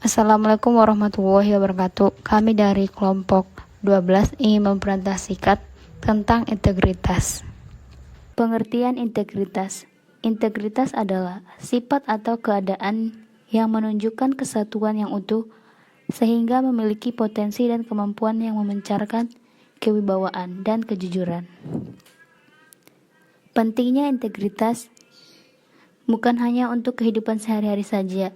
Assalamualaikum warahmatullahi wabarakatuh. Kami dari kelompok 12 ingin mempresentasikan tentang integritas. Pengertian integritas. Integritas adalah sifat atau keadaan yang menunjukkan kesatuan yang utuh sehingga memiliki potensi dan kemampuan yang memancarkan kewibawaan dan kejujuran. Pentingnya integritas bukan hanya untuk kehidupan sehari-hari saja,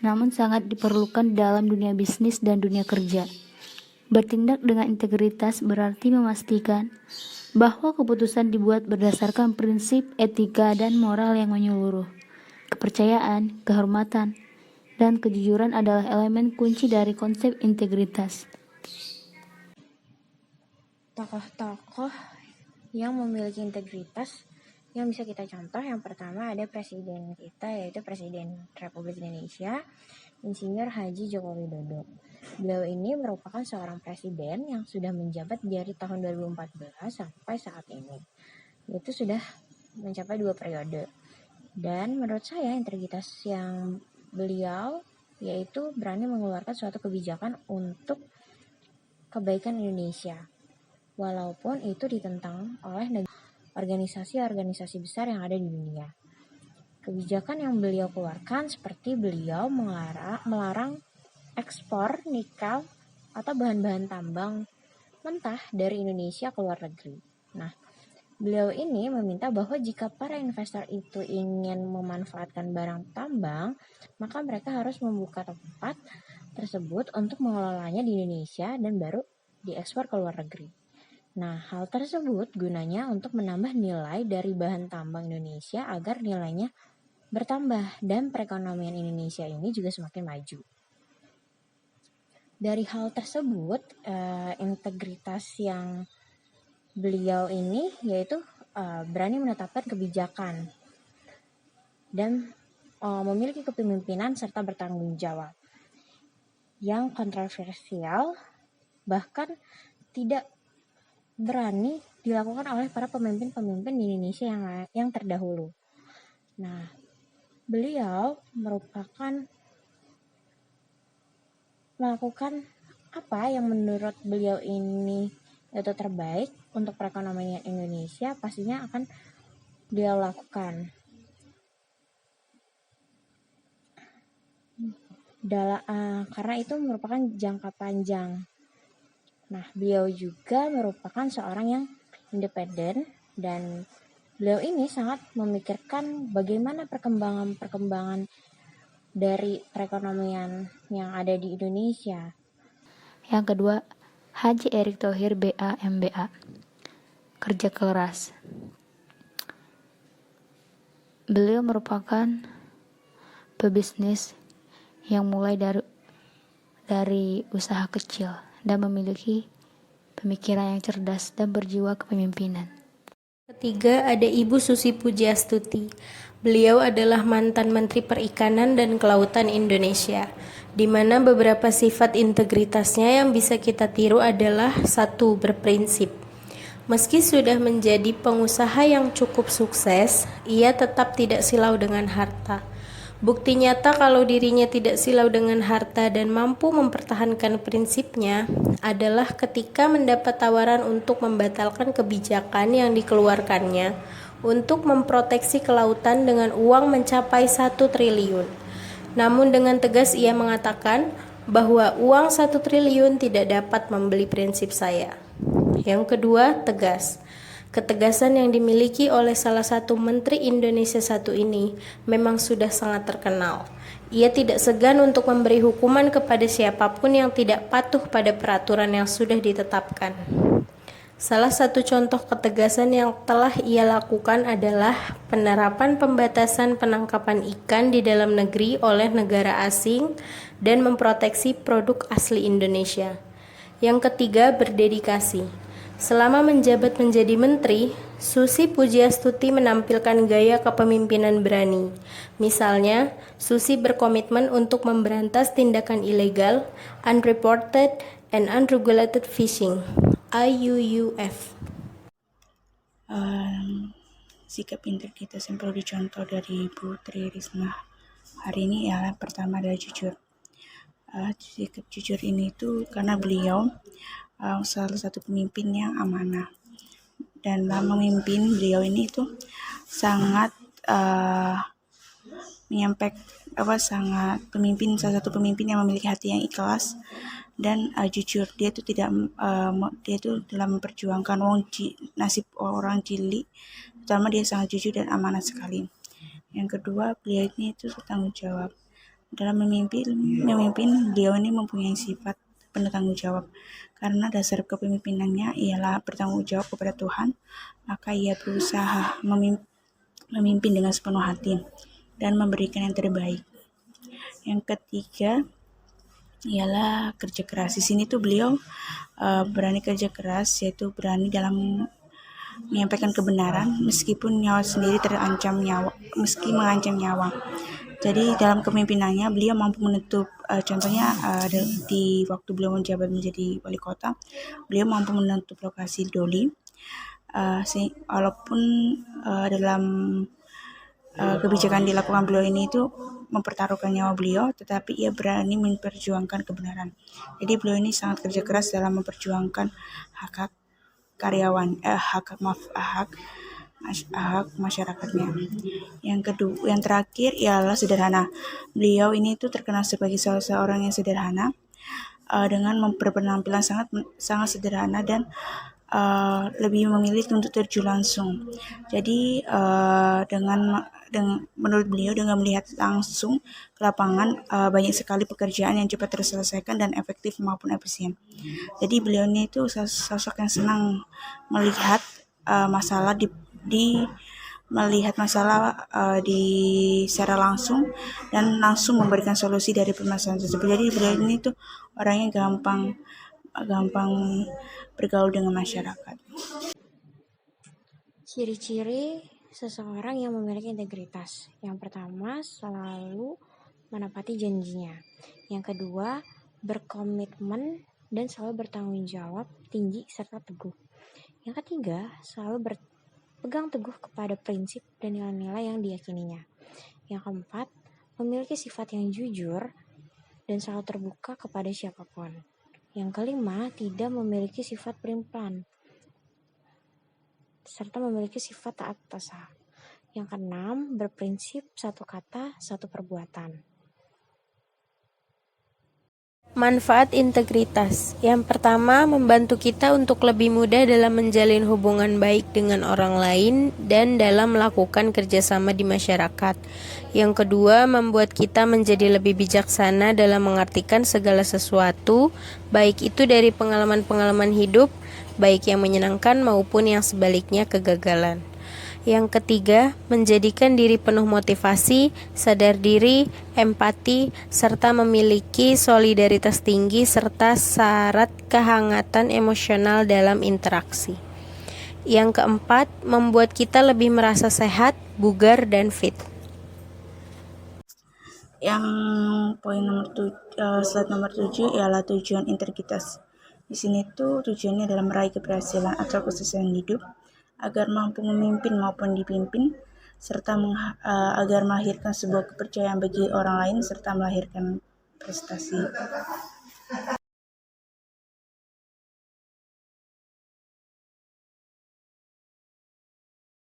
namun sangat diperlukan dalam dunia bisnis dan dunia kerja. Bertindak dengan integritas berarti memastikan bahwa keputusan dibuat berdasarkan prinsip etika dan moral yang menyeluruh. Kepercayaan, kehormatan, dan kejujuran adalah elemen kunci dari konsep integritas. Tokoh-tokoh yang memiliki integritas yang bisa kita contoh, yang pertama ada presiden kita, yaitu Presiden Republik Indonesia, Insinyur Haji Joko Widodo. Beliau ini merupakan seorang presiden yang sudah menjabat dari tahun 2014 sampai saat ini. Itu sudah mencapai 2 periode. Dan menurut saya integritas yang beliau yaitu berani mengeluarkan suatu kebijakan untuk kebaikan Indonesia. Walaupun itu ditentang oleh organisasi-organisasi besar yang ada di dunia. Kebijakan yang beliau keluarkan seperti beliau melarang ekspor nikel atau bahan-bahan tambang mentah dari Indonesia ke luar negeri. Nah, beliau ini meminta bahwa jika para investor itu ingin memanfaatkan barang tambang, maka mereka harus membuka tempat tersebut untuk mengelolanya di Indonesia dan baru diekspor ke luar negeri. Nah, hal tersebut gunanya untuk menambah nilai dari bahan tambang Indonesia agar nilainya bertambah dan perekonomian Indonesia ini juga semakin maju. Dari hal tersebut, integritas yang beliau ini yaitu berani menetapkan kebijakan dan memiliki kepemimpinan serta bertanggung jawab. Yang kontroversial bahkan tidak berani dilakukan oleh para pemimpin-pemimpin di Indonesia yang terdahulu. Nah, beliau melakukan apa yang menurut beliau ini itu terbaik untuk perekonomian Indonesia, pastinya akan beliau lakukan. Karena itu merupakan jangka panjang. Nah, beliau juga merupakan seorang yang independen dan beliau ini sangat memikirkan bagaimana perkembangan dari perekonomian yang ada di Indonesia. Yang kedua, Haji Erick Thohir BA MBA. Kerja keras. Beliau merupakan pebisnis yang mulai dari usaha kecil dan memiliki pemikiran yang cerdas dan berjiwa kepemimpinan. Ketiga, ada Ibu Susi Pujiastuti. Beliau adalah mantan Menteri Perikanan dan Kelautan Indonesia, di mana beberapa sifat integritasnya yang bisa kita tiru adalah: 1. Berprinsip. Meski sudah menjadi pengusaha yang cukup sukses, ia tetap tidak silau dengan harta. Bukti nyata kalau dirinya tidak silau dengan harta dan mampu mempertahankan prinsipnya adalah ketika mendapat tawaran untuk membatalkan kebijakan yang dikeluarkannya untuk memproteksi kelautan dengan uang mencapai 1 triliun. Namun dengan tegas ia mengatakan bahwa uang 1 triliun tidak dapat membeli prinsip saya. Yang kedua, tegas. Ketegasan yang dimiliki oleh salah satu Menteri Indonesia satu ini memang sudah sangat terkenal. Ia tidak segan untuk memberi hukuman kepada siapapun yang tidak patuh pada peraturan yang sudah ditetapkan. Salah satu contoh ketegasan yang telah ia lakukan adalah penerapan pembatasan penangkapan ikan di dalam negeri oleh negara asing dan memproteksi produk asli Indonesia. Yang ketiga, berdedikasi. Selama menjabat menjadi menteri, Susi Pujiastuti menampilkan gaya kepemimpinan berani. Misalnya, Susi berkomitmen untuk memberantas tindakan ilegal, unreported and unregulated fishing, IUUF. Sikap integritas yang perlu dicontoh dari Ibu Tri Risma hari ini ialah pertama adalah jujur. Sikap jujur ini itu karena beliau salah satu pemimpin yang amanah, dan dalam memimpin beliau ini itu sangat menyampaikan sangat salah satu pemimpin yang memiliki hati yang ikhlas dan jujur. Dia itu tidak dia itu dalam memperjuangkan nasib orang jili, terutama dia sangat jujur dan amanah sekali. Yang kedua, beliau ini itu bertanggung jawab. Dalam memimpin beliau ini mempunyai sifat penuh tanggung jawab, karena dasar kepemimpinannya ialah bertanggung jawab kepada Tuhan. Maka ia berusaha memimpin dengan sepenuh hati dan memberikan yang terbaik. Yang ketiga ialah kerja keras. Di sini tuh beliau berani kerja keras, yaitu berani dalam menyampaikan kebenaran meskipun nyawa sendiri meski mengancam nyawa. Jadi dalam kepemimpinannya beliau mampu menutup contohnya di waktu beliau menjabat menjadi wali kota, beliau mampu menutup lokasi doli, walaupun dalam kebijakan dilakukan beliau ini itu mempertaruhkan nyawa beliau, tetapi ia berani memperjuangkan kebenaran. Jadi beliau ini sangat kerja keras dalam memperjuangkan hak masyarakatnya. Yang terakhir ialah sederhana. Beliau ini itu terkenal sebagai salah seorang yang sederhana, dengan berpenampilan sangat sederhana dan lebih memilih untuk terjun langsung. Jadi menurut beliau, dengan melihat langsung ke lapangan, banyak sekali pekerjaan yang cepat terselesaikan dan efektif maupun efisien. Jadi beliau ini itu sosok yang senang melihat masalah di secara langsung dan langsung memberikan solusi dari permasalahan tersebut. Jadi beliau ini tuh orangnya gampang bergaul dengan masyarakat. Ciri-ciri seseorang yang memiliki integritas. Yang pertama, selalu menepati janjinya. Yang kedua, berkomitmen dan selalu bertanggung jawab tinggi serta teguh. Yang ketiga, selalu berpegang teguh kepada prinsip dan nilai-nilai yang diyakininya. Yang keempat, memiliki sifat yang jujur dan selalu terbuka kepada siapapun. Yang kelima, tidak memiliki sifat pelin-pelan serta memiliki sifat taat tasa. Yang keenam, berprinsip satu kata, satu perbuatan. Manfaat integritas. Yang pertama, membantu kita untuk lebih mudah dalam menjalin hubungan baik dengan orang lain dan dalam melakukan kerjasama di masyarakat. Yang kedua, membuat kita menjadi lebih bijaksana dalam mengartikan segala sesuatu, baik itu dari pengalaman-pengalaman hidup, baik yang menyenangkan maupun yang sebaliknya kegagalan. Yang ketiga, menjadikan diri penuh motivasi, sadar diri, empati, serta memiliki solidaritas tinggi serta syarat kehangatan emosional dalam interaksi. Yang keempat, membuat kita lebih merasa sehat, bugar, dan fit. Yang slide nomor 7 ialah tujuan integritas. Di sini tuh tujuannya adalah meraih keberhasilan atau kesuksesan hidup, agar mampu memimpin maupun dipimpin, serta agar melahirkan sebuah kepercayaan bagi orang lain serta melahirkan prestasi.